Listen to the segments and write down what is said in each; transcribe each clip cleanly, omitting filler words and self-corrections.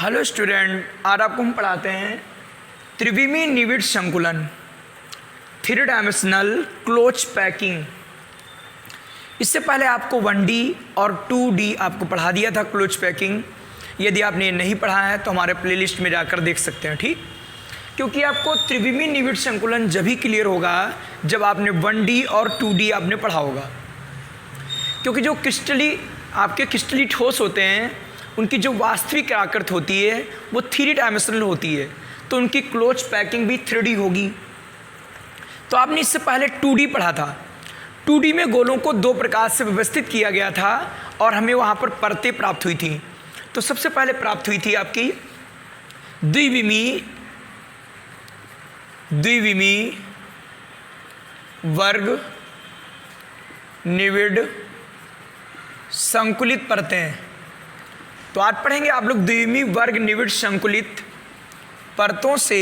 Hello student, आज आपको हम पढ़ाते हैं त्रिविमीय निविड़ संकुलन, थ्री डायमेंशनल क्लोज पैकिंग। इससे पहले आपको 1D और 2D आपको पढ़ा दिया था क्लोज पैकिंग। यदि आपने ये नहीं पढ़ा है तो हमारे प्लेलिस्ट में जाकर देख सकते हैं, ठीक। क्योंकि आपको त्रिविमीय निविड़ संकुलन जब ही क्लियर होगा जब आपने 1D और 2D आपने पढ़ा होगा। क्योंकि जो आपके क्रिस्टली ठोस होते हैं उनकी जो वास्तविक आकृति होती है वो 3 डायमेंशनल होती है, तो उनकी क्लोज पैकिंग भी 3D होगी। तो आपने इससे पहले 2D पढ़ा था। 2D में गोलों को 2 प्रकार से व्यवस्थित किया गया था और हमें वहाँ पर परतें प्राप्त हुई थी। तो सबसे पहले प्राप्त हुई थी आपकी द्विविमीय वर्ग निविड़ संकुलित परतें। तो आज पढ़ेंगे आप लोग द्विविमीय वर्ग निविड़ संकुलित परतों से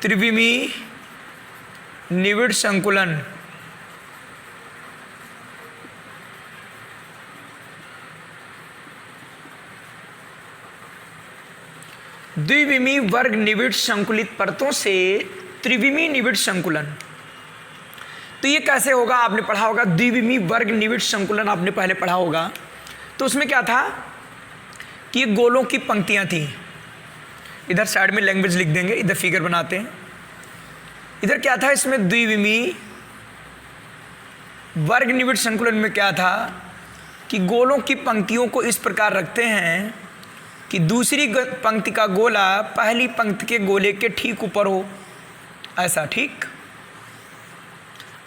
त्रिविमीय निविड़ संकुलन। द्विविमीय वर्ग निविड़ संकुलित परतों से त्रिविमीय निविड़ संकुलन। तो ये कैसे होगा, आपने पढ़ा होगा द्विविमीय वर्ग निविड़ संकुलन आपने पहले पढ़ा होगा। तो उसमें क्या था कि ये गोलों की पंक्तियां थी। इधर साइड में लैंग्वेज लिख देंगे, इधर फिगर बनाते हैं। इधर क्या था, इसमें द्विविमीय वर्ग निविड़ संकुलन में क्या था कि गोलों की पंक्तियों को इस प्रकार रखते हैं कि दूसरी पंक्ति का गोला पहली पंक्ति के गोले के ठीक ऊपर हो, ऐसा, ठीक,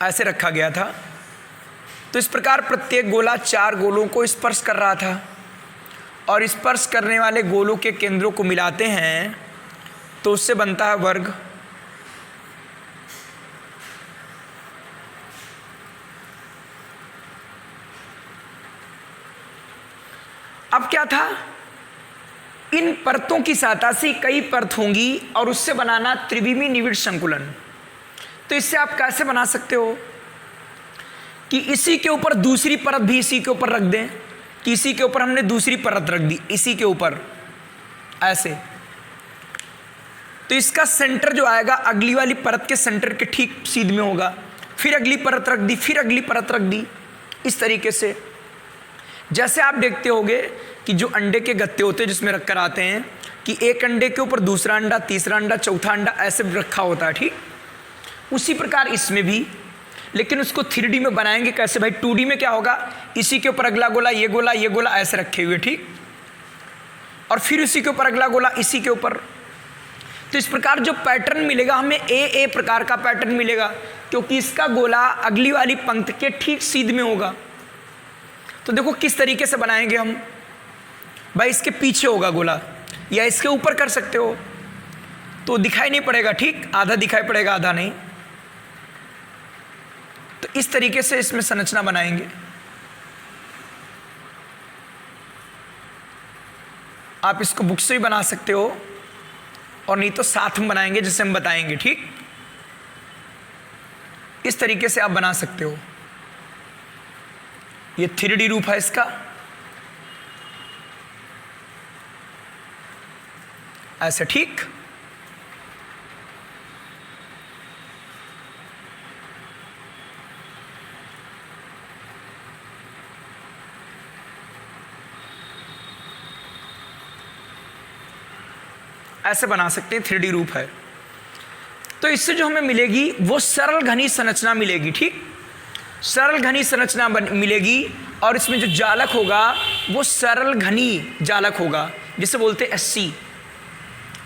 ऐसे रखा गया था। तो इस प्रकार प्रत्येक गोला 4 गोलों को स्पर्श कर रहा था और स्पर्श करने वाले गोलों के केंद्रों को मिलाते हैं तो उससे बनता है वर्ग। अब क्या था, इन परतों की सहायता से कई परत होंगी और उससे बनाना त्रिविमीय निविड़ संकुलन। तो इससे आप कैसे बना सकते हो कि इसी के ऊपर दूसरी परत भी इसी के ऊपर रख दें, कि इसी के ऊपर हमने दूसरी परत रख दी इसी के ऊपर, ऐसे। तो इसका सेंटर जो आएगा अगली वाली परत के सेंटर के ठीक सीध में होगा। फिर अगली परत रख दी, फिर अगली परत रख दी, इस तरीके से। जैसे आप देखते होंगे कि जो अंडे के गत्ते होते हैं जिसमें रखकर आते हैं कि एक अंडे के ऊपर दूसरा अंडा, तीसरा अंडा, चौथा अंडा, ऐसे रखा होता है, ठीक। उसी प्रकार इसमें भी, लेकिन उसको 3D में बनाएंगे कैसे भाई। 2D में क्या होगा, इसी के ऊपर अगला गोला, ये गोला, ये गोला, ऐसे रखे हुए, ठीक, और फिर इसी के ऊपर अगला गोला, इसी के ऊपर। तो इस प्रकार जो पैटर्न मिलेगा हमें ए प्रकार का पैटर्न मिलेगा, क्योंकि इसका गोला अगली वाली पंक्ति के ठीक सीध में होगा। तो देखो किस तरीके से बनाएंगे हम भाई। इसके पीछे होगा गोला या इसके ऊपर कर सकते हो, तो दिखाई नहीं पड़ेगा, ठीक, आधा दिखाई पड़ेगा आधा नहीं। तो इस तरीके से इसमें संरचना बनाएंगे। आप इसको बुक से भी बना सकते हो और नहीं तो साथ में बनाएंगे जैसे हम बताएंगे, ठीक। इस तरीके से आप बना सकते हो। ये 3D रूप है इसका, ऐसे, ठीक। ऐसे बना सकते हैं, 3D रूप है। तो इससे जो हमें मिलेगी वो सरल घनी संरचना मिलेगी, ठीक। सरल घनी संरचना मिलेगी और इसमें जो जालक होगा वो सरल घनी जालक होगा, जिसे बोलते हैं SC।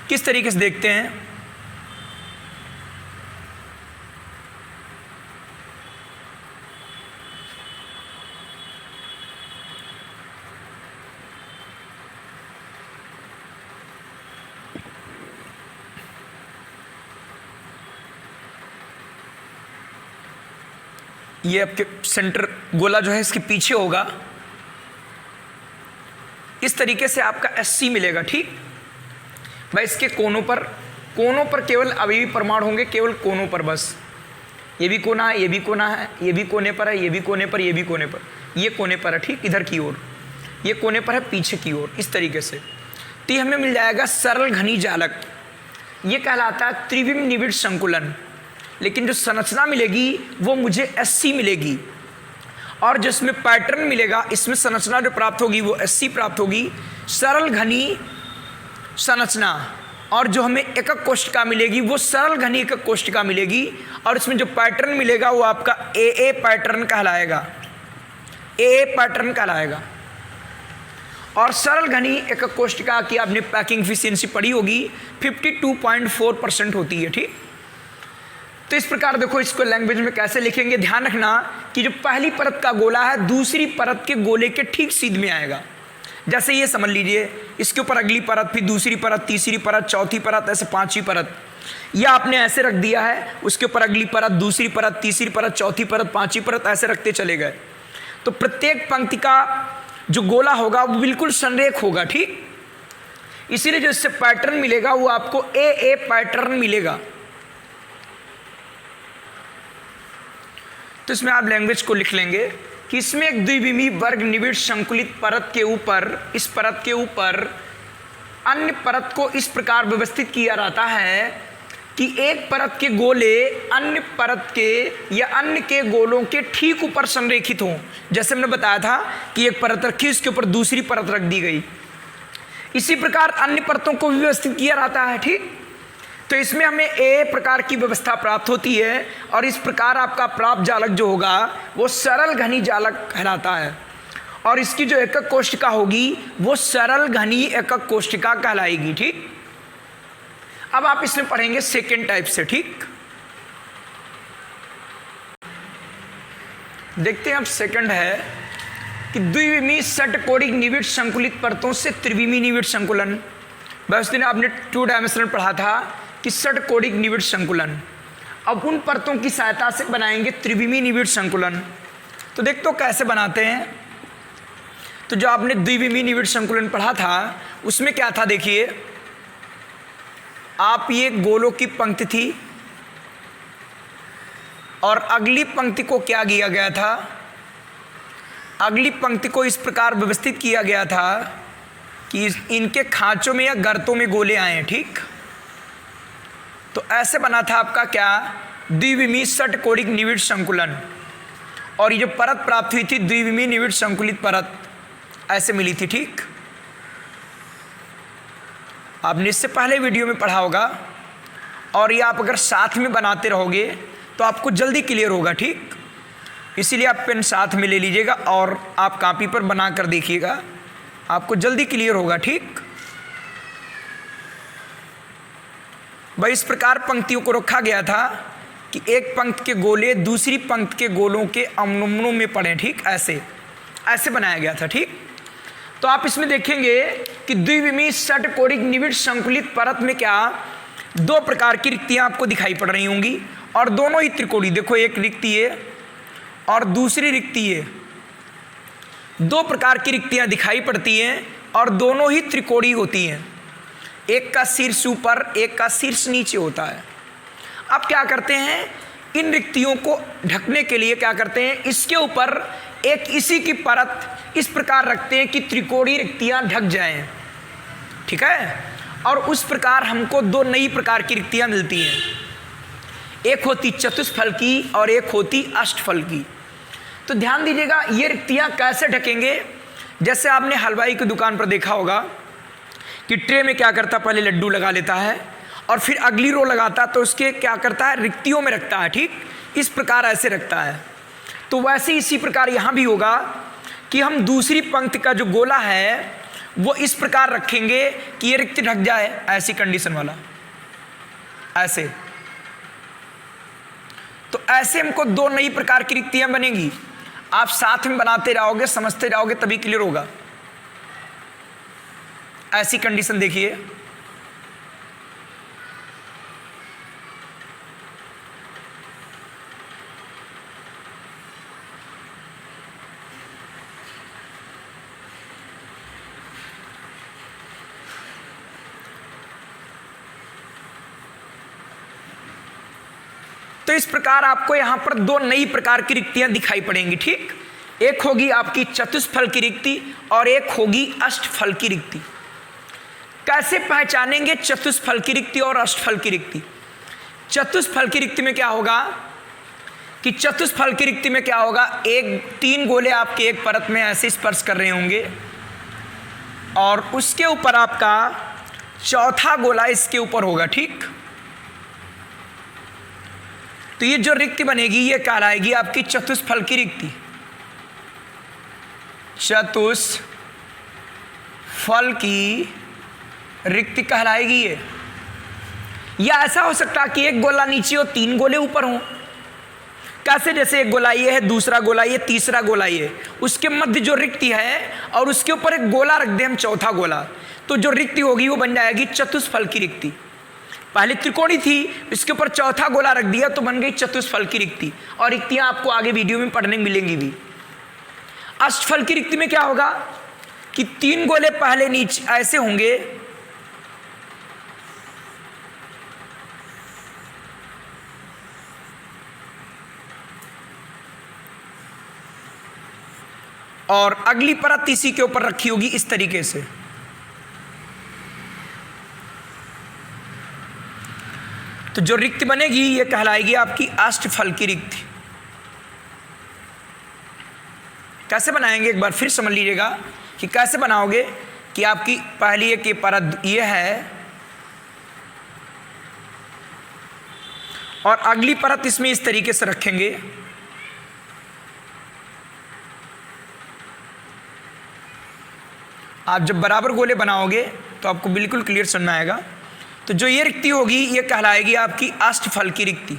किस तरीके से देखते हैं, ये आपके सेंटर गोला जो है इसके पीछे होगा, इस तरीके से आपका SC मिलेगा, ठीक भाई। इसके कोनों पर केवल अवयवी परमाणु होंगे, केवल कोनों पर बस। ये भी कोना है, ये भी कोना है, ये भी कोने पर है, ये भी कोने पर, ये भी कोने पर, ये कोने पर है, ठीक, इधर की ओर, ये कोने पर है पीछे की ओर, इस तरीके से। तो ये हमें मिल जाएगा सरल घनी जालक, ये कहलाता है त्रिविम निविड़ संकुलन। लेकिन जो संरचना मिलेगी वो मुझे SC मिलेगी, और जिसमें पैटर्न मिलेगा, इसमें संरचना जो प्राप्त होगी वो SC प्राप्त होगी, सरल घनी संरचना। और जो हमें एकक कोष्ठिका मिलेगी वो सरल घनी एकक कोष्ठिका मिलेगी, और इसमें जो पैटर्न मिलेगा वो आपका AA पैटर्न कहलाएगा, AA पैटर्न कहलाएगा। और सरल घनी एकक कोष्ठिका की आपने पैकिंग एफिशिएंसी पढ़ी होगी, 52.4% होती है, ठीक। तो इस प्रकार देखो इसको लैंग्वेज में कैसे लिखेंगे, ध्यान रखना कि जो पहली परत का गोला है दूसरी परत के गोले के ठीक सीध में आएगा। जैसे ये समझ लीजिए, इसके ऊपर अगली परत, फिर दूसरी परत, तीसरी परत, चौथी परत, ऐसे पांचवी परत, या आपने ऐसे रख दिया है, उसके ऊपर अगली परत, दूसरी परत, तीसरी परत, चौथी परत, पांचवी परत, ऐसे रखते चले गए। तो प्रत्येक पंक्ति का जो गोला होगा वो बिल्कुल संरेख होगा, ठीक। इसीलिए जो इससे पैटर्न मिलेगा वो आपको AA पैटर्न मिलेगा। तो इसमें आप लैंग्वेज को लिख लेंगे कि इसमें एक द्विविमीय वर्ग निविड़ संकुलित परत के ऊपर, इस परत के ऊपर अन्य परत को इस प्रकार व्यवस्थित किया जाता है कि एक परत के गोले अन्य परत के या अन्य के गोलों के ठीक ऊपर संरेखित हों। जैसे हमने बताया था कि एक परत रखी, उसके ऊपर दूसरी परत रख दी गई, इसी प्रकार अन्य परतों को भी व्यवस्थित किया जाता है, ठीक। तो इसमें हमें A प्रकार की व्यवस्था प्राप्त होती है, और इस प्रकार आपका प्राप्त जालक जो होगा वो सरल घनी जालक कहलाता है, और इसकी जो एकक कोष्ठिका होगी वो सरल घनी एकक कोष्ठिका कहलाएगी, ठीक। अब आप इसमें पढ़ेंगे सेकेंड टाइप से, ठीक। देखते हैं अब सेकंड है कि द्विविमीय षटकोणिक निविड़ संकुलित परतों से त्रिविमीय निविड़ संकुलन। बस दिन आपने 2 डायमेंशनल पढ़ा था कि षटकोणिक निविड़ संकुलन, अब उन परतों की सहायता से बनाएंगे त्रिविमीय निविड़ संकुलन। तो देखते हो कैसे बनाते हैं। तो जो आपने द्विविमीय निविड़ संकुलन पढ़ा था उसमें क्या था, देखिए आप, ये गोलों की पंक्ति थी और अगली पंक्ति को क्या किया गया था, अगली पंक्ति को इस प्रकार व्यवस्थित किया गया था कि इनके खांचों में या गर्तों में गोले आए, ठीक। तो ऐसे बना था आपका क्या, द्विविमीय षटकोणिक निविड़ संकुलन, और ये जो परत प्राप्त हुई थी द्विविमीय निविड़ संकुलित परत ऐसे मिली थी, ठीक। आपने इससे पहले वीडियो में पढ़ा होगा, और ये आप अगर साथ में बनाते रहोगे तो आपको जल्दी क्लियर होगा, ठीक। इसीलिए आप पेन साथ में ले लीजिएगा और आप कॉपी पर बना कर देखिएगा, आपको जल्दी क्लियर होगा, ठीक। भाई इस प्रकार पंक्तियों को रखा गया था कि एक पंक्ति के गोले दूसरी पंक्ति के गोलों के अवनमनों में पड़े, ठीक, ऐसे ऐसे बनाया गया था, ठीक। तो आप इसमें देखेंगे कि द्विविमीय षटकोणिक निविड़ संकुलित परत में क्या 2 प्रकार की रिक्तियां आपको दिखाई पड़ रही होंगी, और दोनों ही त्रिकोणीय। देखो एक रिक्ति है और दूसरी रिक्ति है, 2 प्रकार की रिक्तियां दिखाई पड़ती हैं और दोनों ही त्रिकोणीय होती हैं। एक का शीर्ष ऊपर, एक का शीर्ष नीचे होता है। अब क्या करते हैं, इन रिक्तियों को ढकने के लिए क्या करते हैं, इसके ऊपर एक इसी की परत इस प्रकार रखते हैं कि त्रिकोणीय रिक्तियां ढक जाएं, ठीक है। और उस प्रकार हमको 2 नई प्रकार की रिक्तियां मिलती हैं, एक होती चतुष्फल की और एक होती अष्टफल की। तो ध्यान दीजिएगा, ये रिक्तियां कैसे ढकेंगे। जैसे आपने हलवाई की दुकान पर देखा होगा कि ट्रे में क्या करता, पहले लड्डू लगा लेता है और फिर अगली रो लगाता, तो उसके क्या करता है, रिक्तियों में रखता है, ठीक, इस प्रकार ऐसे रखता है। तो वैसे इसी प्रकार यहाँ भी होगा कि हम दूसरी पंक्ति का जो गोला है वो इस प्रकार रखेंगे कि ये रिक्ति ढक जाए, ऐसी कंडीशन वाला, ऐसे। तो ऐसे हमको 2 नई प्रकार की रिक्तियां बनेंगी। आप साथ में बनाते रहोगे, समझते रहोगे, तभी क्लियर होगा। ऐसी कंडीशन देखिए, तो इस प्रकार आपको यहाँ पर दो नई प्रकार की रिक्तियां दिखाई पड़ेंगी, ठीक। एक होगी आपकी चतुष्फल की रिक्ति और एक होगी अष्टफल की रिक्ति। कैसे पहचानेंगे चतुष्फल की रिक्ति और अष्टफल की रिक्ति? चतुष्फल की रिक्ति में क्या होगा कि चतुष्फल की रिक्ति में क्या होगा, तीन गोले आपके एक परत में ऐसे स्पर्श कर रहे होंगे और उसके ऊपर आपका चौथा गोला इसके ऊपर होगा, ठीक। तो ये जो रिक्ति बनेगी ये कहलाएगी आपकी चतुष्फल की रिक्ति। चतुष्फल की रिक्ति कहलाएगी ये। या ऐसा हो सकता है कि एक गोला नीचे हो, तीन गोले ऊपर हों। कैसे? जैसे एक गोला ये है, दूसरा गोला ये, तीसरा गोला ये, उसके मध्य जो रिक्ति है और उसके ऊपर एक गोला रख दे हम, चौथा गोला, तो जो रिक्ति होगी वो बन जाएगी चतुष्फल की रिक्ति। पहले त्रिकोणी थी, इसके ऊपर चौथा गोला रख दिया तो बन गई चतुष्फल की रिक्ति। और रिक्तियां आपको आगे वीडियो में पढ़ने मिलेंगी भी। अष्टफल की रिक्ति में क्या होगा कि तीन गोले पहले नीचे ऐसे होंगे और अगली परत इसी के ऊपर रखी होगी इस तरीके से। तो जो रिक्ति बनेगी ये कहलाएगी आपकी अष्टफल की रिक्ति। कैसे बनाएंगे एक बार फिर समझ लीजिएगा कि कैसे बनाओगे कि आपकी पहली एक परत ये है और अगली परत इसमें इस तरीके से रखेंगे। आप जब बराबर गोले बनाओगे तो आपको बिल्कुल क्लियर समझ में आएगा। तो जो ये रिक्ति होगी ये कहलाएगी आपकी अष्टफल की रिक्ति,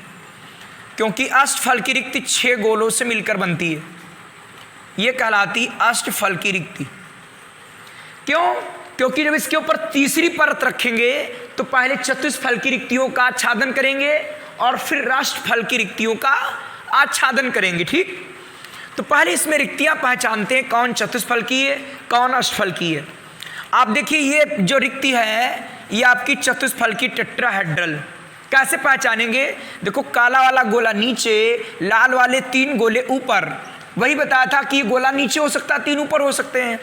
क्योंकि अष्टफल की रिक्ति 6 गोलों से मिलकर बनती है। ये कहलाती अष्टफल की रिक्ति। क्यों? क्योंकि जब इसके ऊपर तीसरी परत रखेंगे तो पहले चतुष्फल की रिक्तियों का आच्छादन करेंगे और फिर अष्टफल की रिक्तियों का आच्छादन करेंगे, ठीक। तो पहले इसमें रिक्तियां पहचानते हैं कौन चतुष्फल की है कौन अष्टफल की है। आप देखिए ये जो रिक्ति है ये आपकी चतुष्फल की टेट्राहेड्रल। कैसे पहचानेंगे? देखो काला वाला गोला नीचे, लाल वाले 3 गोले ऊपर। वही बताया था कि ये गोला नीचे हो सकता है, 3 ऊपर हो सकते हैं।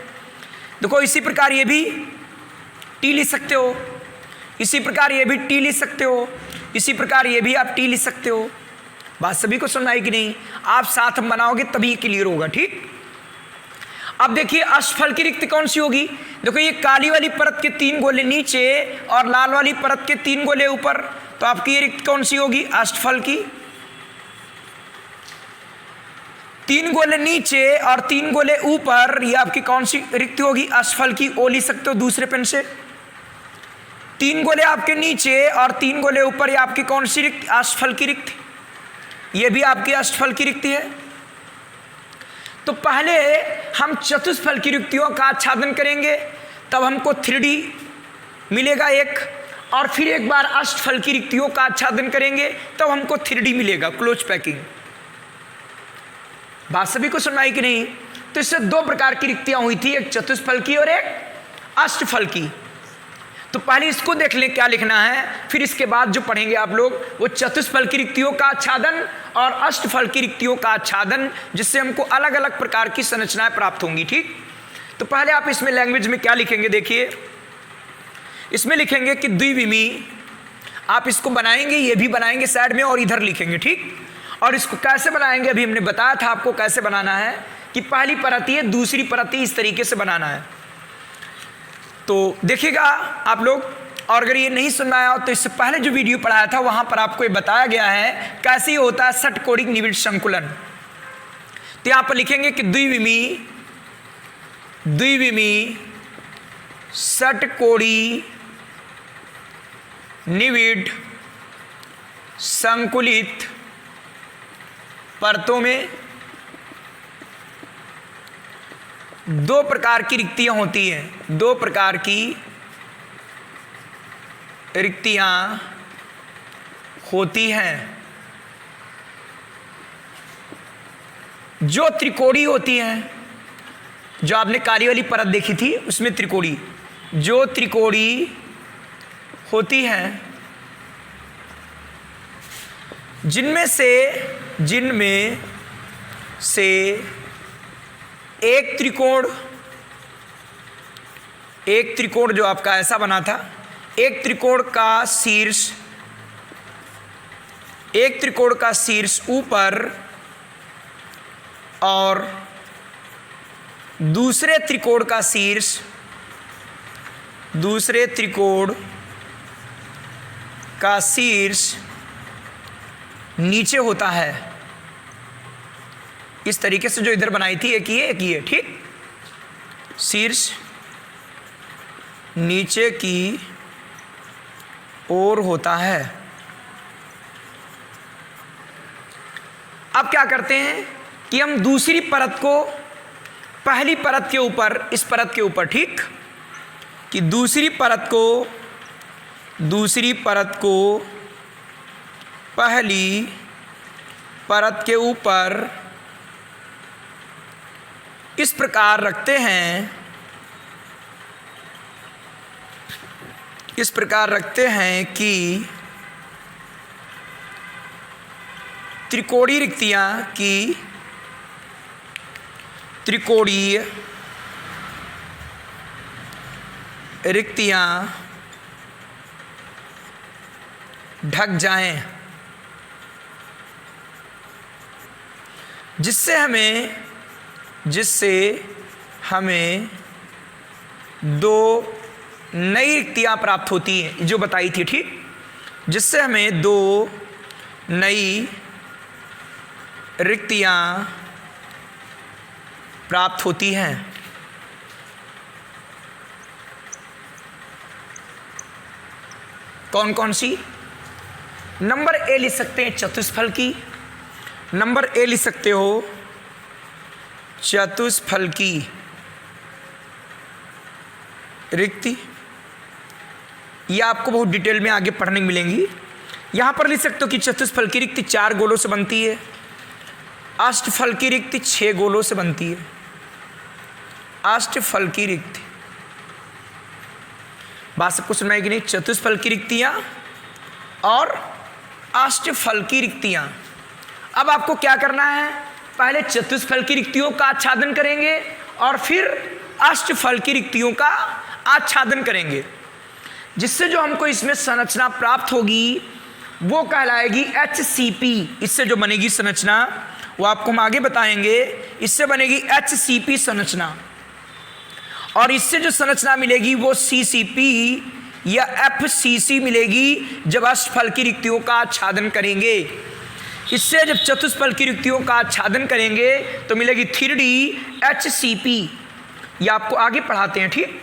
देखो इसी प्रकार ये भी टी लिख सकते हो, इसी प्रकार ये भी टी लिख सकते हो, इसी प्रकार ये भी आप टी लिख सकते हो। बात सभी को सुनाई कि नहीं? आप साथ में बनाओगे तभी क्लियर होगा, ठीक। अब देखिए अष्टफल की रिक्ति कौन सी होगी। देखो ये काली वाली परत के 3 गोले नीचे और लाल वाली परत के 3 गोले ऊपर, तो आपकी ये रिक्ति कौन सी होगी? अष्टफल की। 3 गोले नीचे और 3 गोले ऊपर, ये आपकी कौन सी रिक्ति होगी? अष्टफल की। ओ लिख सकते हो दूसरे पेन से। 3 गोले आपके नीचे और 3 गोले ऊपर, ये आपकी कौन सी रिक्ति? अष्टफल की रिक्ति। ये भी आपकी अष्टफल की रिक्ति है। तो पहले हम चतुष्फल की रिक्तियों का आच्छादन करेंगे, तब हमको 3D मिलेगा एक, और फिर एक बार अष्टफल की रिक्तियों का आच्छादन करेंगे तब हमको 3D मिलेगा, क्लोज पैकिंग। बात सभी को सुनाई कि नहीं? तो इससे 2 प्रकार की रिक्तियां हुई थी, एक चतुष्फल की और एक अष्टफल की। तो पहले इसको देख लें क्या लिखना है, फिर इसके बाद जो पढ़ेंगे आप लोग वो चतुष्फल की रिक्तियों का आच्छादन और अष्टफल की रिक्तियों का आच्छादन, जिससे हमको अलग अलग प्रकार की संरचनाएं प्राप्त होंगी, ठीक। तो पहले आप इसमें लैंग्वेज में क्या लिखेंगे, देखिए इसमें लिखेंगे कि द्विविमी। आप इसको बनाएंगे, ये भी बनाएंगे साइड में और इधर लिखेंगे, ठीक। और इसको कैसे बनाएंगे अभी हमने बताया था आपको कैसे बनाना है, कि पहली परत है, दूसरी परत इस तरीके से बनाना है। तो देखिएगा आप लोग, और अगर ये नहीं सुनना आया तो इससे पहले जो वीडियो पढ़ाया था वहां पर आपको ये बताया गया है कैसे ये होता है षटकोणिक निविड़ संकुलन। तो यहां पर लिखेंगे कि द्विविमी षटकोणी निविड़ संकुलित परतों में 2 प्रकार की रिक्तियां होती हैं। 2 प्रकार की रिक्तियां होती हैं। जो त्रिकोणी होती हैं, जो आपने काली वाली परत देखी थी उसमें त्रिकोणी, जो त्रिकोणी होती हैं जिनमें से एक त्रिकोण जो आपका ऐसा बना था, एक त्रिकोण का शीर्ष ऊपर और दूसरे त्रिकोण का शीर्ष नीचे होता है। इस तरीके से जो इधर बनाई थी, एक ये, ठीक, शीर्ष नीचे की ओर होता है। अब क्या करते हैं कि हम दूसरी परत को पहली परत के ऊपर, इस परत के ऊपर, ठीक, कि दूसरी परत को पहली परत के ऊपर इस प्रकार रखते हैं कि त्रिकोणीय रिक्तियां ढक जाएं, जिससे हमें दो नई रिक्तियां प्राप्त होती हैं, जो बताई थी, ठीक, जिससे हमें दो नई रिक्तियां प्राप्त होती हैं। कौन कौन सी? नंबर ए लिख सकते हैं चतुष्फल की, नंबर ए लिख सकते हो चतुष्फल की रिक्ति, ये आपको बहुत डिटेल में आगे पढ़ने को मिलेंगी। यहां पर लिख सकते हो कि चतुष्फल की रिक्ति 4 गोलों से बनती है, अष्टफल की रिक्ति 6 गोलों से बनती है। अष्टफल की रिक्ति, बात सबको सुना है कि नहीं? चतुष्फल की रिक्तियां और अष्टफल की रिक्तियां। अब आपको क्या करना है, पहले चतुष्फल की रिक्तियों का आच्छादन करेंगे और फिर अष्टफल की रिक्तियों का आच्छादन करेंगे, जिससे जो हमको इसमें संरचना प्राप्त होगी वो कहलाएगी HCP। इससे जो बनेगी संरचना वो आपको हम आगे बताएंगे। इससे बनेगी HCP संरचना, और इससे जो संरचना मिलेगी वो CCP या FCC मिलेगी जब अष्टफल की रिक्तियों का आच्छादन करेंगे। इससे जब चतुष्फल की रिक्तियों का आच्छादन करेंगे तो मिलेगी 3D HCP। ये आपको आगे पढ़ाते हैं, ठीक।